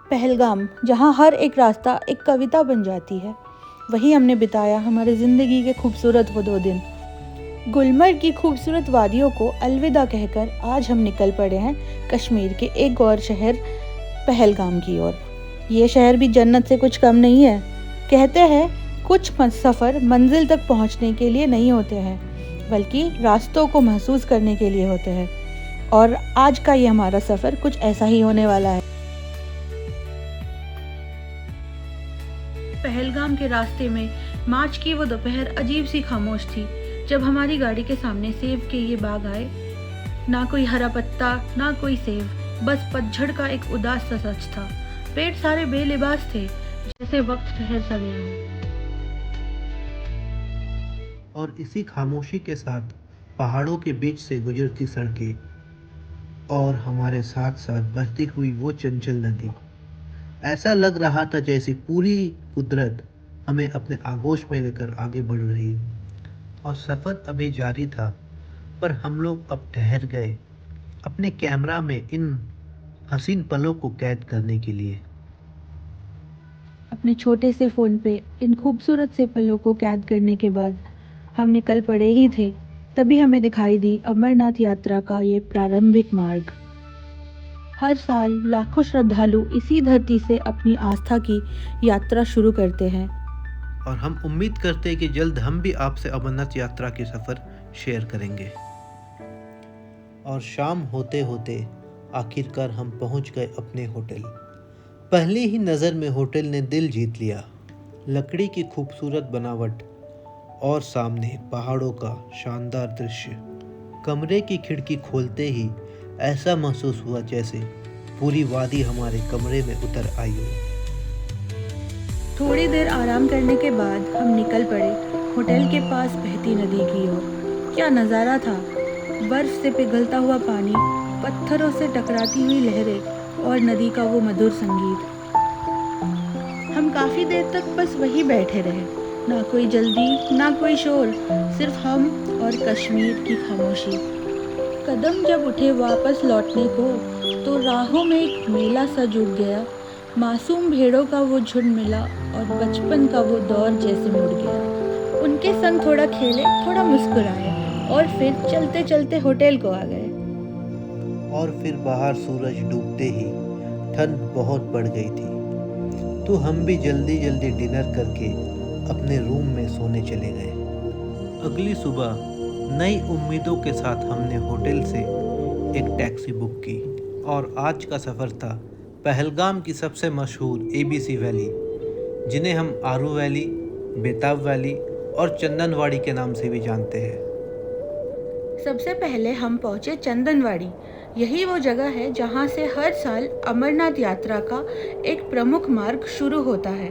पहलगाम, जहाँ हर एक रास्ता एक कविता बन जाती है, वही हमने बिताया हमारे ज़िंदगी के खूबसूरत वो 2 दिन। गुलमर्ग की खूबसूरत वादियों को अलविदा कहकर आज हम निकल पड़े हैं कश्मीर के एक और शहर पहलगाम की ओर। ये शहर भी जन्नत से कुछ कम नहीं है। कहते हैं कुछ सफ़र मंजिल तक पहुंचने के लिए नहीं होते हैं, बल्कि रास्तों को महसूस करने के लिए होते हैं। और आज का ये हमारा सफ़र कुछ ऐसा ही होने वाला है। पहलगाम के रास्ते में मार्च की वो दोपहर अजीब सी खामोश थी जब हमारी गाड़ी के सामने सेब के ये बाग आए। ना कोई हरा पत्ता, ना कोई सेब, बस पतझड़ का एक उदास सा सच था। पेड़ सारे बेलिबास थे, जैसे वक्त ठहर सा गया हो। और इसी खामोशी के साथ पहाड़ों के बीच से गुजरती सड़कें और हमारे साथ साथ बहती हुई वो चंचल नदी। ऐसा लग रहा था जैसे पूरी कुदरत हमें अपने आगोश में लेकर आगे बढ़ रही है। और सफ़र अभी जारी था, पर हम लोग अब ठहर गए अपने कैमरा में इन हसीन पलों को कैद करने के लिए। अपने छोटे से फ़ोन पे इन खूबसूरत से पलों को कैद करने के बाद हम निकल पड़े ही थे, तभी हमें दिखाई दी अमरनाथ यात्रा का ये प्रारंभिक मार्ग। हर साल लाखों श्रद्धालु इसी धरती से अपनी आस्था की यात्रा शुरू करते हैं। और हम उम्मीद करते हैं कि जल्द हम भी आपसे अमरनाथ यात्रा के सफ़र शेयर करेंगे। और शाम होते होते आखिरकार हम पहुंच गए अपने होटल। पहली ही नज़र में होटल ने दिल जीत लिया। लकड़ी की खूबसूरत बनावट और सामने पहाड़ों का शानदार दृश्य। कमरे की खिड़की खोलते ही ऐसा महसूस हुआ जैसे पूरी वादी हमारे कमरे में उतर आई हो। थोड़ी देर आराम करने के बाद हम निकल पड़े होटल के पास बहती नदी की ओर। क्या नज़ारा था! बर्फ से पिघलता हुआ पानी, पत्थरों से टकराती हुई लहरें और नदी का वो मधुर संगीत। हम काफ़ी देर तक बस वहीं बैठे रहे। ना कोई जल्दी, ना कोई शोर, सिर्फ हम और कश्मीर की खामोशी। कदम जब उठे वापस लौटने को, तो राहों में एक मेला सा जुट गया। मासूम भेड़ों का वो झुंड मिला और बचपन का वो दौर जैसे मुड़ गया। उनके संग थोड़ा खेले, थोड़ा मुस्कुराए और फिर चलते चलते होटल को आ गए। और फिर बाहर सूरज डूबते ही ठंड बहुत बढ़ गई थी, तो हम भी जल्दी जल्दी डिनर करके अपने रूम में सोने चले गए। अगली सुबह नई उम्मीदों के साथ हमने होटल से एक टैक्सी बुक की और आज का सफ़र था पहलगाम की सबसे मशहूर एबीसी वैली, जिन्हें हम आरू वैली, बेताब वैली और चंदनवाड़ी के नाम से भी जानते हैं। सबसे पहले हम पहुंचे चंदनवाड़ी। यही वो जगह है जहां से हर साल अमरनाथ यात्रा का एक प्रमुख मार्ग शुरू होता है।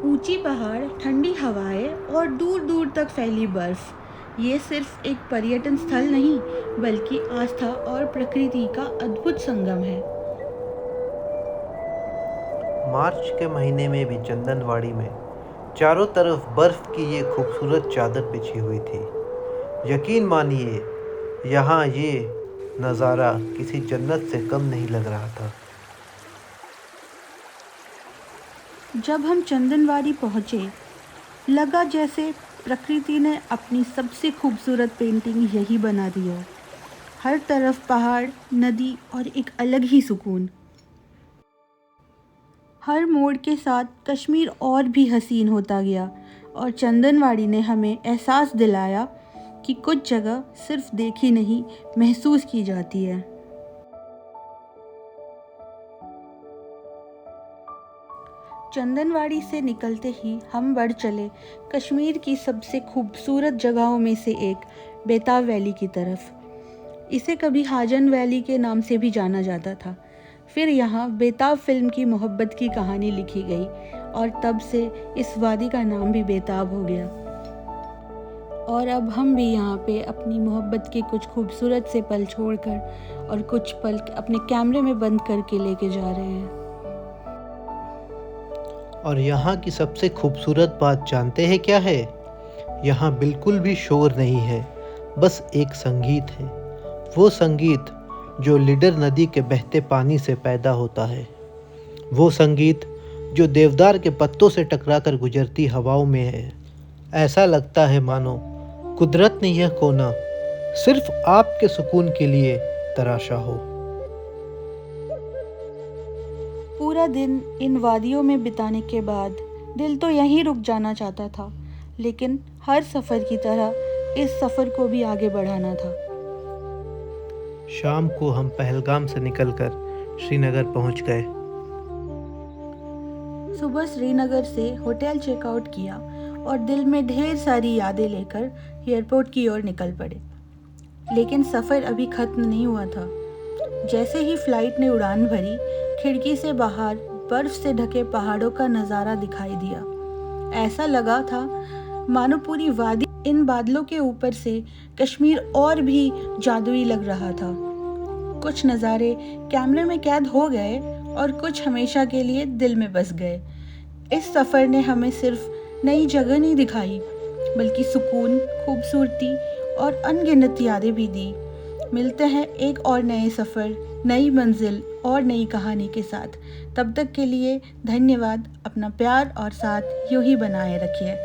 ऊंची पहाड़, ठंडी हवाएं और दूर दूर तक फैली बर्फ, ये सिर्फ एक पर्यटन स्थल नहीं, बल्कि आस्था और प्रकृति का अद्भुत संगम है। मार्च के महीने में भी चंदनवाड़ी में चारों तरफ बर्फ की ये खूबसूरत चादर बिछी हुई थी। यकीन मानिए, यहाँ ये नज़ारा किसी जन्नत से कम नहीं लग रहा था। जब हम चंदनवाड़ी पहुंचे, लगा जैसे प्रकृति ने अपनी सबसे खूबसूरत पेंटिंग यही बना दी हो। हर तरफ पहाड़, नदी और एक अलग ही सुकून। हर मोड़ के साथ कश्मीर और भी हसीन होता गया और चंदनवाड़ी ने हमें एहसास दिलाया कि कुछ जगह सिर्फ देखी नहीं, महसूस की जाती है। चंदनवाड़ी से निकलते ही हम बढ़ चले कश्मीर की सबसे खूबसूरत जगहों में से एक बेताब वैली की तरफ। इसे कभी हाजन वैली के नाम से भी जाना जाता था। फिर यहाँ बेताब फिल्म की मोहब्बत की कहानी लिखी गई और तब से इस वादी का नाम भी बेताब हो गया। और अब हम भी यहाँ पे अपनी मोहब्बत के कुछ खूबसूरत से पल छोड़कर और कुछ पल अपने कैमरे में बंद करके लेके जा रहे हैं। और यहाँ की सबसे खूबसूरत बात जानते हैं क्या है? यहाँ बिल्कुल भी शोर नहीं है, बस एक संगीत है। वो संगीत जो लीडर नदी के बहते पानी से पैदा होता है। वो संगीत जो देवदार के पत्तों से टकराकर गुजरती हवाओं में है। ऐसा लगता है मानो कुदरत ने यह कोना सिर्फ आपके सुकून के लिए तराशा हो। पूरा दिन इन वादियों में बिताने के बाद दिल तो यहीं रुक जाना चाहता था, लेकिन हर सफ़र की तरह इस सफ़र को भी आगे बढ़ाना था। शाम को हम पहलगाम से निकलकर श्रीनगर पहुंच गए। सुबह श्रीनगर से होटल चेकआउट किया और दिल में ढेर सारी यादें लेकर एयरपोर्ट की ओर निकल पड़े। लेकिन सफ़र अभी ख़त्म नहीं हुआ था। जैसे ही फ़्लाइट ने उड़ान भरी, खिड़की से बाहर बर्फ़ से ढके पहाड़ों का नज़ारा दिखाई दिया। ऐसा लगा था मानो पूरी वादी इन बादलों के ऊपर से कश्मीर और भी जादुई लग रहा था। कुछ नज़ारे कैमरे में कैद हो गए और कुछ हमेशा के लिए दिल में बस गए। इस सफ़र ने हमें सिर्फ नई जगह नहीं दिखाई, बल्कि सुकून, खूबसूरती और अनगिनत यादें भी दी। मिलते हैं एक और नए सफ़र, नई मंजिल और नई कहानी के साथ। तब तक के लिए धन्यवाद। अपना प्यार और साथ यूं ही बनाए रखिए।